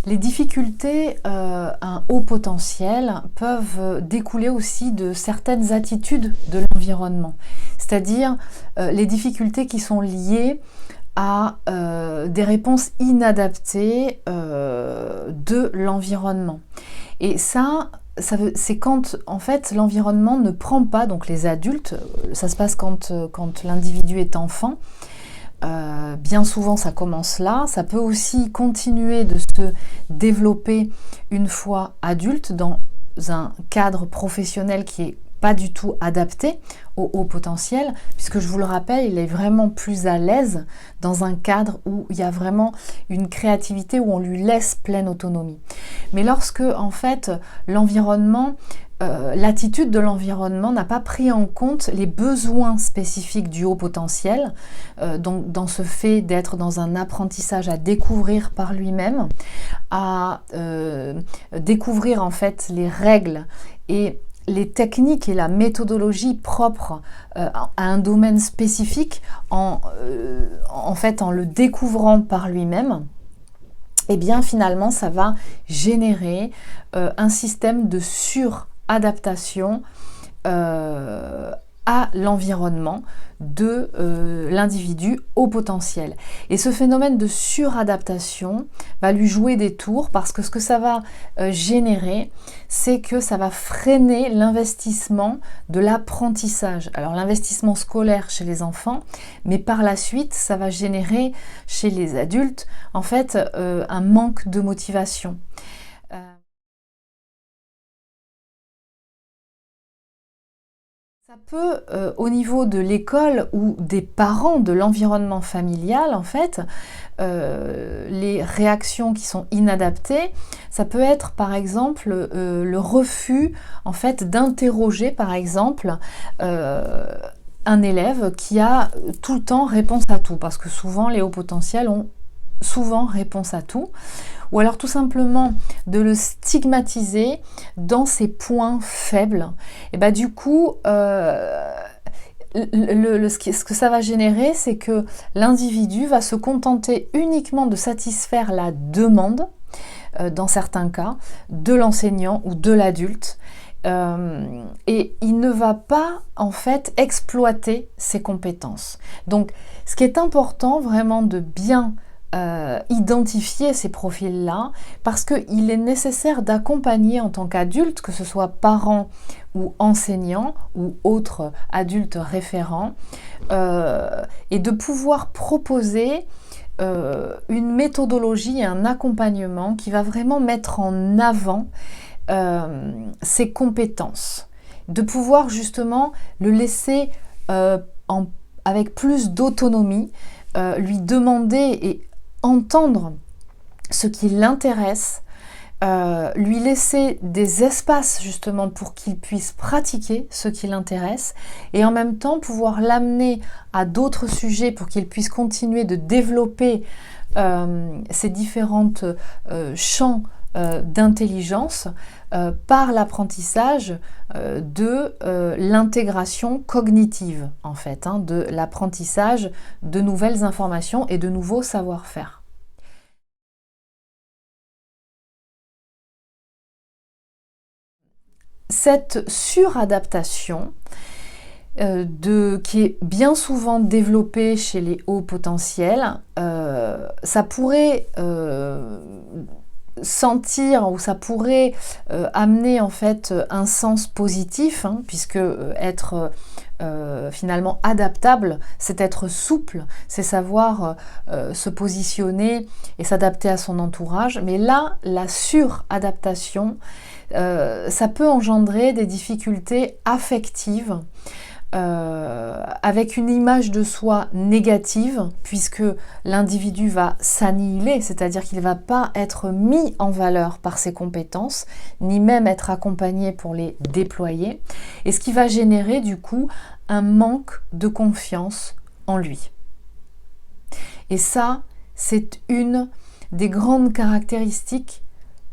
Les difficultés à un haut potentiel peuvent découler aussi de certaines attitudes de l'environnement, c'est-à-dire les difficultés qui sont liées à des réponses inadaptées de l'environnement. Et c'est quand en fait l'environnement ne prend pas, donc les adultes, ça se passe quand l'individu est enfant. Bien souvent ça commence là, ça peut aussi continuer de se développer une fois adulte dans un cadre professionnel qui est pas du tout adapté au haut potentiel, puisque je vous le rappelle, il est vraiment plus à l'aise dans un cadre où il y a vraiment une créativité, où on lui laisse pleine autonomie. Mais lorsque en fait l'environnement, l'attitude de l'environnement n'a pas pris en compte les besoins spécifiques du haut potentiel, donc dans ce fait d'être dans un apprentissage à découvrir par lui-même, à découvrir en fait les règles et les techniques et la méthodologie propres à un domaine spécifique en le découvrant par lui-même, et bien finalement ça va générer un système de suradaptation à l'environnement de l'individu au potentiel. Et ce phénomène de suradaptation va lui jouer des tours, parce que ce que ça va générer, c'est que ça va freiner l'investissement de l'apprentissage. Alors l'investissement scolaire chez les enfants, mais par la suite, ça va générer chez les adultes, en fait, un manque de motivation. Ça peut, au niveau de l'école ou des parents, de l'environnement familial, en fait, les réactions qui sont inadaptées, ça peut être par exemple le refus en fait d'interroger par exemple un élève qui a tout le temps réponse à tout, parce que souvent les hauts potentiels ont souvent réponse à tout, ou alors tout simplement de le stigmatiser dans ses points faibles. Et bah du coup, ce que ça va générer, c'est que l'individu va se contenter uniquement de satisfaire la demande, dans certains cas, de l'enseignant ou de l'adulte, et il ne va pas en fait exploiter ses compétences. Donc ce qui est important vraiment de bien identifier ces profils-là, parce qu'il est nécessaire d'accompagner en tant qu'adulte, que ce soit parents ou enseignants ou autres adultes référents, et de pouvoir proposer une méthodologie et un accompagnement qui va vraiment mettre en avant ses compétences, de pouvoir justement le laisser avec plus d'autonomie, lui demander et entendre ce qui l'intéresse, lui laisser des espaces justement pour qu'il puisse pratiquer ce qui l'intéresse, et en même temps pouvoir l'amener à d'autres sujets pour qu'il puisse continuer de développer ces différentes champs d'intelligence par l'apprentissage de l'intégration cognitive, en fait, de l'apprentissage de nouvelles informations et de nouveaux savoir-faire. Cette suradaptation qui est bien souvent développée chez les hauts potentiels, ça pourrait sentir, ou ça pourrait amener en fait un sens positif, puisque être finalement adaptable, c'est être souple, c'est savoir se positionner et s'adapter à son entourage. Mais là, la suradaptation, ça peut engendrer des difficultés affectives, avec une image de soi négative, puisque l'individu va s'annihiler, c'est-à-dire qu'il ne va pas être mis en valeur par ses compétences, ni même être accompagné pour les déployer, et ce qui va générer du coup un manque de confiance en lui. Et ça, c'est une des grandes caractéristiques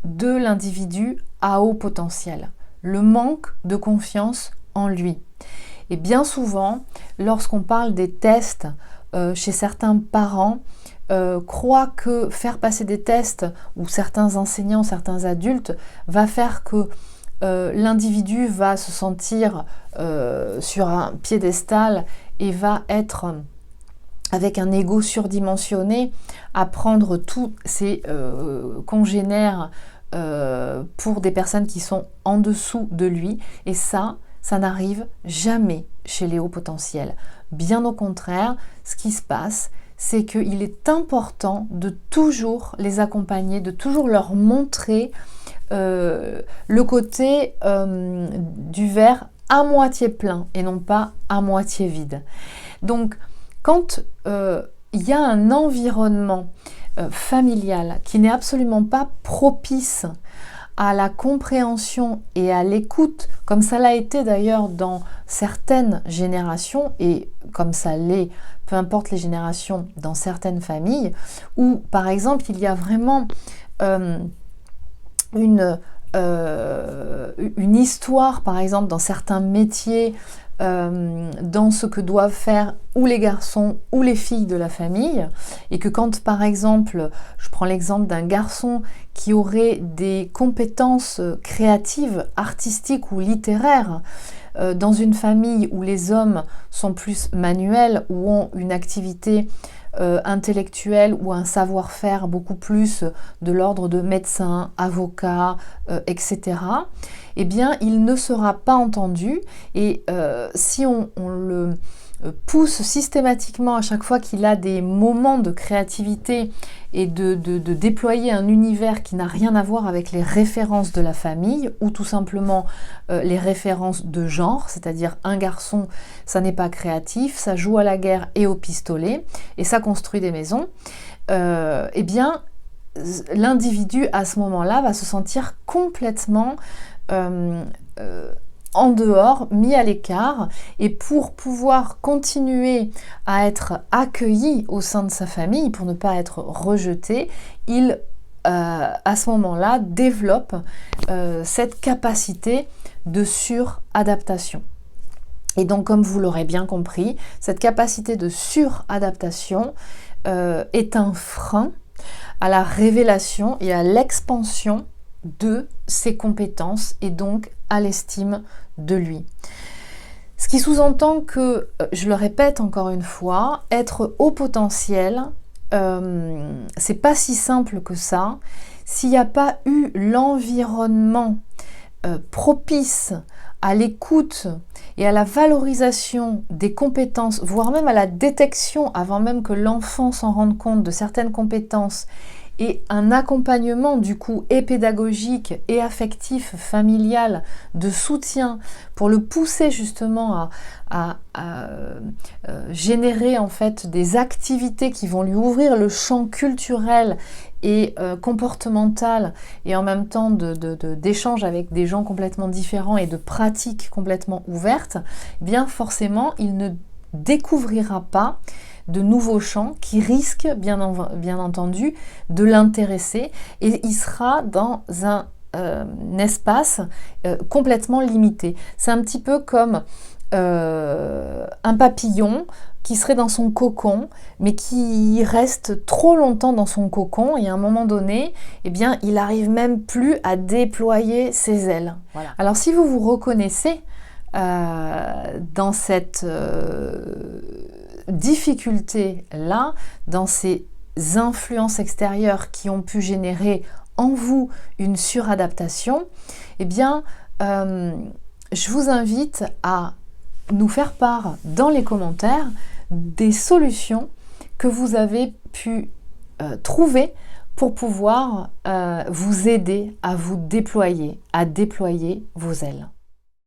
de l'individu à haut potentiel, le manque de confiance en lui. Et bien souvent, lorsqu'on parle des tests chez certains parents, croit que faire passer des tests, ou certains enseignants, certains adultes, va faire que l'individu va se sentir sur un piédestal et va être avec un ego surdimensionné à prendre tous ses congénères pour des personnes qui sont en dessous de lui. Et ça n'arrive jamais chez les hauts potentiels. Bien au contraire, ce qui se passe, c'est qu'il est important de toujours les accompagner, de toujours leur montrer le côté du verre à moitié plein et non pas à moitié vide. Donc, quand il y a un environnement familial qui n'est absolument pas propice à la compréhension et à l'écoute, comme ça l'a été d'ailleurs dans certaines générations, et comme ça l'est, peu importe les générations, dans certaines familles, où par exemple il y a vraiment une histoire, par exemple dans certains métiers, dans ce que doivent faire ou les garçons ou les filles de la famille, et que quand par exemple, je prends l'exemple d'un garçon qui aurait des compétences créatives, artistiques ou littéraires, dans une famille où les hommes sont plus manuels ou ont une activité intellectuelle ou un savoir-faire beaucoup plus de l'ordre de médecin, avocat, etc., eh bien, il ne sera pas entendu. Et si on le pousse systématiquement à chaque fois qu'il a des moments de créativité et de déployer un univers qui n'a rien à voir avec les références de la famille, ou tout simplement les références de genre, c'est-à-dire un garçon, ça n'est pas créatif, ça joue à la guerre et au pistolet, et ça construit des maisons, eh bien, l'individu à ce moment-là va se sentir complètement en dehors, mis à l'écart, et pour pouvoir continuer à être accueilli au sein de sa famille, pour ne pas être rejeté, il à ce moment-là développe cette capacité de suradaptation. Et donc, comme vous l'aurez bien compris, cette capacité de suradaptation est un frein à la révélation et à l'expansion de ses compétences et donc à l'estime de lui. Ce qui sous-entend que, je le répète encore une fois, être haut potentiel, c'est pas si simple que ça. S'il n'y a pas eu l'environnement propice à l'écoute et à la valorisation des compétences, voire même à la détection avant même que l'enfant s'en rende compte de certaines compétences, et un accompagnement du coup et pédagogique et affectif, familial, de soutien pour le pousser justement à générer en fait des activités qui vont lui ouvrir le champ culturel et comportemental, et en même temps d'échanges avec des gens complètement différents et de pratiques complètement ouvertes, eh bien forcément il ne découvrira pas de nouveaux champs qui risquent bien entendu de l'intéresser, et il sera dans un espace complètement limité. C'est un petit peu comme un papillon qui serait dans son cocon, mais qui reste trop longtemps dans son cocon, et à un moment donné, eh bien, il n'arrive même plus à déployer ses ailes. Voilà. Alors si vous vous reconnaissez dans cette difficulté-là, dans ces influences extérieures qui ont pu générer en vous une suradaptation, eh bien, je vous invite à nous faire part dans les commentaires des solutions que vous avez pu trouver pour pouvoir vous aider à vous déployer, à déployer vos ailes.